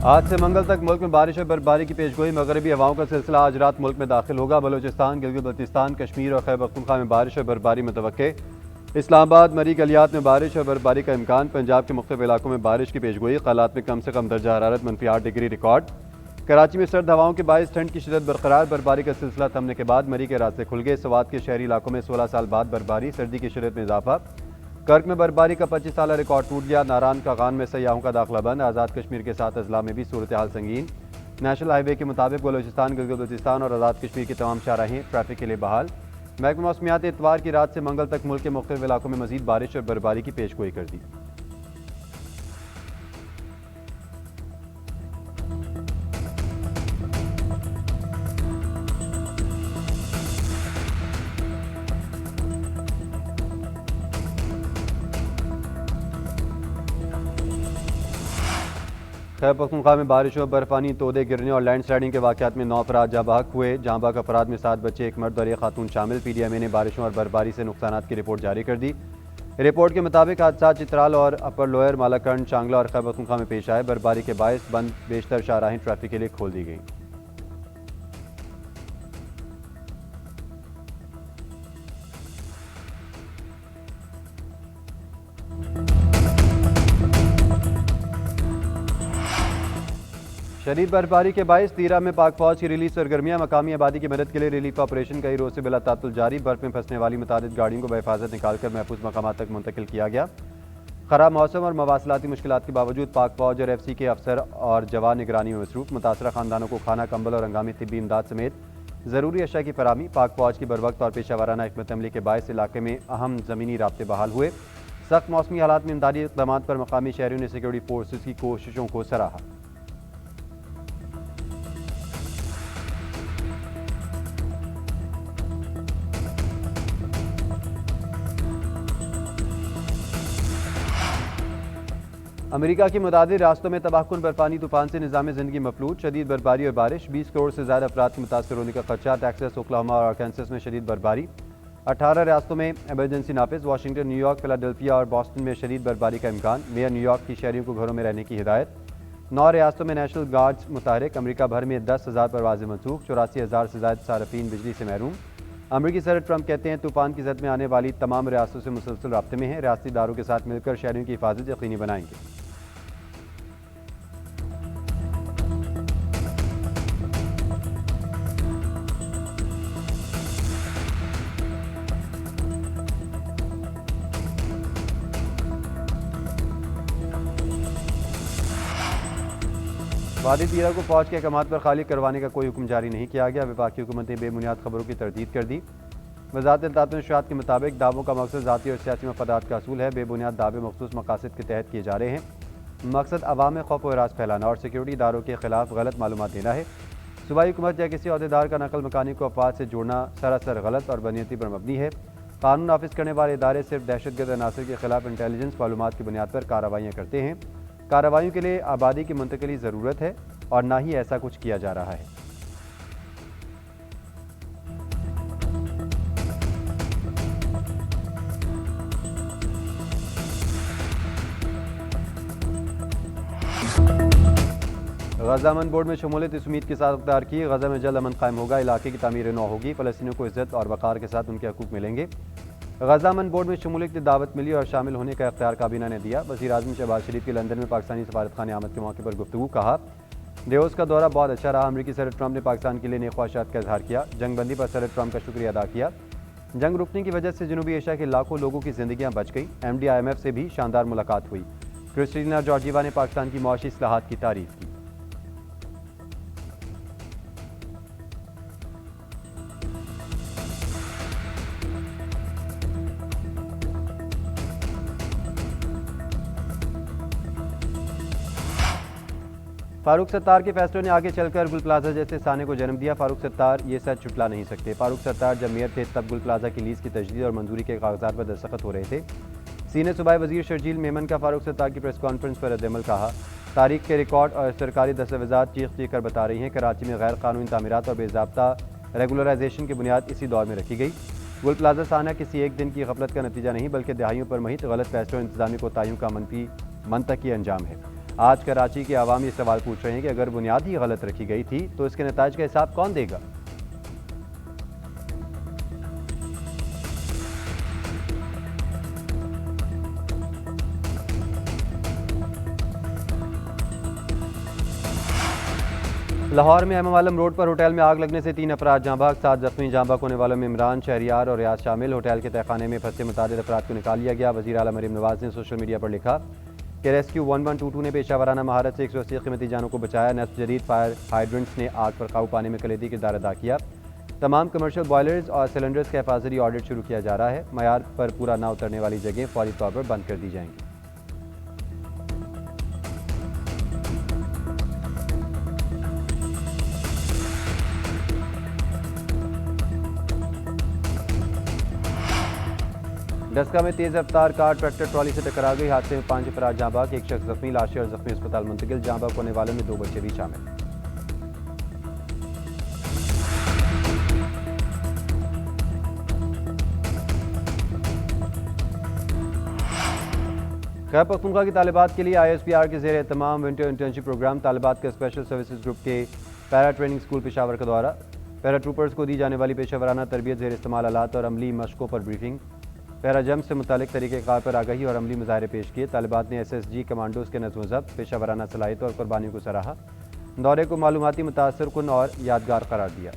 आज से मंगल तक मुल्क में बारिश और बर्फबारी की पेशगोई। मगरबी हवाओं का सिलसिला आज रात मुल्क में दाखिल होगा। बलोचिस्तान, गिलगित बल्तिस्तान, कश्मीर और खैबर पख्तूनख्वा में बारिश और बर्फबारी मुतवक्के। इस्लामाबाद, मरी, गलियात में बारिश और बर्फबारी का इम्कान। पंजाब के मुख्तलिफ इलाकों में बारिश की पेशगोई। क़लात में कम से कम दर्जा हरारत -8 डिग्री रिकॉर्ड। कराची में सर्द हवाओं के बायस ठंड की शिदत बरकरार। बर्फबारी का सिलसिला थमने के बाद मरी के रास्ते खुल गए। सवात के शहरी इलाकों में 16 साल बाद बर्फबारी, सर्दी की शिदत में इजाफा। कर्क में बर्फबारी का 25 साल रिकॉर्ड टूट गया। नारान कागान में सयाहों का दाखिला बंद। आज़ाद कश्मीर के 7 अजला में भी सूरत हाल संगीन। नेशनल हाईवे के मुताबिक बलोचिस्तान, गिलगित बल्तिस्तान और आज़ाद कश्मीर की तमाम शाहराहें ट्रैफिक के लिए बहाल। महकमा मौसमियात इतवार की रात से मंगल तक मुल्क के मुख्तलिफ इलाकों में मजीद बारिश और बर्फबारी की पेशगोई कर दी। खैबर पख्तूनख्वा में बारिश और बर्फानी, तोदे गिरने और लैंड स्लाइडिंग के वाक़यात में 9 अफराद जाँ बहक हुए। जाँ बहक अफराद में 7 बच्चे, एक मर्द और एक खातून शामिल। PDMA ने बारिशों और बर्फबारी से नुकसानात की रिपोर्ट जारी कर दी। रिपोर्ट के मुताबिक हादसा चित्राल और अपर लोअर मालाकंड, चांगला और खैबर पख्तूनख्वा में पेश आए। बर्फबारी के बायस बंद बेशतर शाहराहें ट्रैफिक के लिए खोल दी गई। शदीद बर्फबारी के बायस तीरा में पाक फौज की रिलीफ सरगर्मियां। मकामी आबादी की मदद के लिए रिलीफ ऑपरेशन कई रोज से बिला तातुल जारी। बर्फ में फंसने वाली मुतादिद गाड़ियों को बहिफाजत निकालकर महफूज मकामात तक मुंतकिल किया गया। खराब मौसम और मवासलाती मुश्किलात के बावजूद पाक फौज और FC के अफसर और जवान निगरानी में मसरूफ। मुतासरा खानदानों को खाना, कंबल और हंगामी तिब्बी इमदाद समेत ज़रूरी अशिया की फराहमी। पाक फौज की बरवक्त और पेशा वाराना हिकमत अमली के बायस इलाके में अहम ज़मीनी राब्ते बहाल हुए। सख्त मौसमी हालात में इमदादी इक़दाम पर मकामी शहरियों ने सिक्योरिटी फोर्सेज की कोशिशों को सराहा। अमेरिका की मुतादिर रास्तों में तबाहकुन बर्फानी तूफान से निज़ाम ज़िंदगी मफलूज। शदीद बर्फबारी और बारिश, 20 करोड़ से ज़्यादा अफराद के मुतासर होने का खदशा। टेक्सास, ओक्लाहोमा और आर्कांसस में शदीद बर्फबारी। 18 रियासतों में एमरजेंसी नाफिज। वाशिंगटन, न्यूयॉर्क, फिलाडेल्फिया और बॉस्टन में शदीद बर्फबारी का इम्कान। मेयर न्यूयॉर्क की शहरियों को घरों में रहने की हिदायत। 9 रियासतों में नेशनल गार्ड्स मुतहरिक। अमरीका भर में 10,000 परवाजें मनसूख। 84,000 से ज़्यादा सारफीन बिजली से महरूम। अमरीकी सदर ट्रंप कहते हैं तूफान की जद में आने वाली तमाम रियासतों से मुसलसल राब्ते में हैं। रियासती इदारों के साथ मिलकर शहरियों की हिफाजत यकीनी बनाएंगे। वादी तीरा को फौज के अहकामात पर खाली करवाने का कोई हुक्म जारी नहीं किया गया। वफाकी हुकूमत ने बेबुनियाद खबरों की तरदीद कर दी। वज़ारत इत्तलात और इरशाद के मुताबिक दावों का मकसद ज़ाती और सियासी मफादात का असूल है। बेबुनियाद दावे मखसूस मकासद के तहत किए जा रहे हैं। मकसद अवाम में खौफ व हरास फैलाना और सिक्योरिटी इदारों के खिलाफ गलत मालूमात देना है। सूबाई हुकूमत या किसी अहदेदार का नकल मकानी को अफवाद से जोड़ना सरासर गलत और बनियती पर मबनी है। कानून नाफिज करने वाले इदारे सिर्फ दहशतगर्द अनासर के खिलाफ इंटेलिजेंस मालूमात की बुनियाद पर कार्रवाइयाँ करते हैं। कार्रवाइयों के लिए आबादी की मुंतकिली ज़रूरत है और ना ही ऐसा कुछ किया जा रहा है। गजा अमन बोर्ड में शमूलियत इस उम्मीद के साथ अख्तियार की। गजा में जल्द अमन कायम होगा। इलाके की तामीर नौ होगी। फ़लस्तीनियों को इज्जत और वक़ार के साथ उनके हकूक़ मिलेंगे। गजा अमन बोर्ड में शमूलियत की दावत मिली और शामिल होने का इख्तियार काबीना ने दिया। वज़ीर आज़म शहबाज शरीफ की लंदन में पाकिस्तानी सफारतखाने आमद के मौके पर गुफ्तगू। कहा देवोस का दौरा बहुत अच्छा रहा। अमरीकी सदर ट्रंप ने पाकिस्तान के लिए नेक ख्वाहिशात का इजहार किया। जंग बंदी पर सदर ट्रंप का शुक्रिया अदा किया। जंग रुकने की वजह से जनूबी एशिया के लाखों लोगों की जिंदगियां बच गई। MD IMF से भी शानदार मुलाकात हुई। क्रिस्टीना जॉर्जिवा ने पाकिस्तान की मुआशी इस्लाहात की तारीफ की। फारूक सत्तार के फैसलों ने आगे चलकर गुल प्लाजा जैसे साने को जन्म दिया। फारूक सत्तार ये सच छुटला नहीं सकते। फारूक सत्तार जब मेयर थे तब गुल प्लाजा की लीज की तजदीद और मंजूरी के कागजात पर दस्तखत हो रहे थे। सीनियर सूबाई वजीर शर्जील मेमन का फारूक सत्तार की प्रेस कॉन्फ्रेंस पर रद्द-ए-अमल। कहा तारीख के रिकॉर्ड और सरकारी दस्तावेजात चीख चीख कर बता रही हैं कराची में गैर कानूनी तामीरात और बेज़ाब्ता रेगुलराइजेशन की बुनियाद इसी दौर में रखी गई। गुल प्लाजा साना किसी एक दिन की गफलत का नतीजा नहीं बल्कि दहाइयों पर महित गलत फैसलों और इंतजामी कोताहियों का मंतकी अंजाम है। आज कराची के आवाम ये सवाल पूछ रहे हैं कि अगर बुनियाद ही गलत रखी गई थी तो इसके नताज का हिसाब कौन देगा। लाहौर में एमएम आलम रोड पर होटल में आग लगने से 3 अफराद जाँ भाग, 7 जख्मी। जाँ भाग होने वालों में इमरान, शहरियार और रियाज शामिल। होटल के तहखाने में फंसे मुतादिद अफराद को निकाल लिया गया। वज़ीर आला मरीम नवाज ने सोशल मीडिया पर लिखा कि रेस्क्यू 1122 ने पेशा वराना महारत से 180 कीमती जानों को बचाया। नस्ब जदीद फायर हाइड्रेंट्स ने आग पर काबू पाने में कलीदी किरदार अदा किया। तमाम कमर्शियल बॉयलर्स और सिलेंडर्स का हिफाजती ऑडिट शुरू किया जा रहा है। मयार पर पूरा ना उतरने वाली जगह फौरी तौर पर बंद कर दी जाएंगी। डस्का में तेज रफ्तार कार ट्रैक्टर ट्रॉली से टकरा गई। हादसे में 5 अफराद जाँ बाग, 1 शख्स जख्मी। लाशें और जख्मी अस्पताल मुंतकिल। जाँ बाग होने वालों में 2 बच्चे भी शामिल। खैबर पख्तूनख्वा की तालिबात के लिए ISPR के ज़ेर एहतमाम विंटर इंटर्नशिप प्रोग्राम। तालिबात के स्पेशल सर्विसेज ग्रुप के पैरा ट्रेनिंग स्कूल पेशावर का दौरा। पैरा ट्रूपर्स को दी जाने वाली पेशा वराना तरबियत, ज़ेर इस्तेमाल आलात और अमली मशकों पर ब्रीफिंग। पैरा जंप से मुतालिक तरीक़ेकार पर आगाही और अमली मुजाहरे पेश किए। तालिबात ने SSG कमांडोज के नज़्म ज़ब्त, पेशा वराना सलाहियत और कुर्बानियों को सराहा। दौरे को मालूमाती, मुतासर कुन और यादगार करार दिया।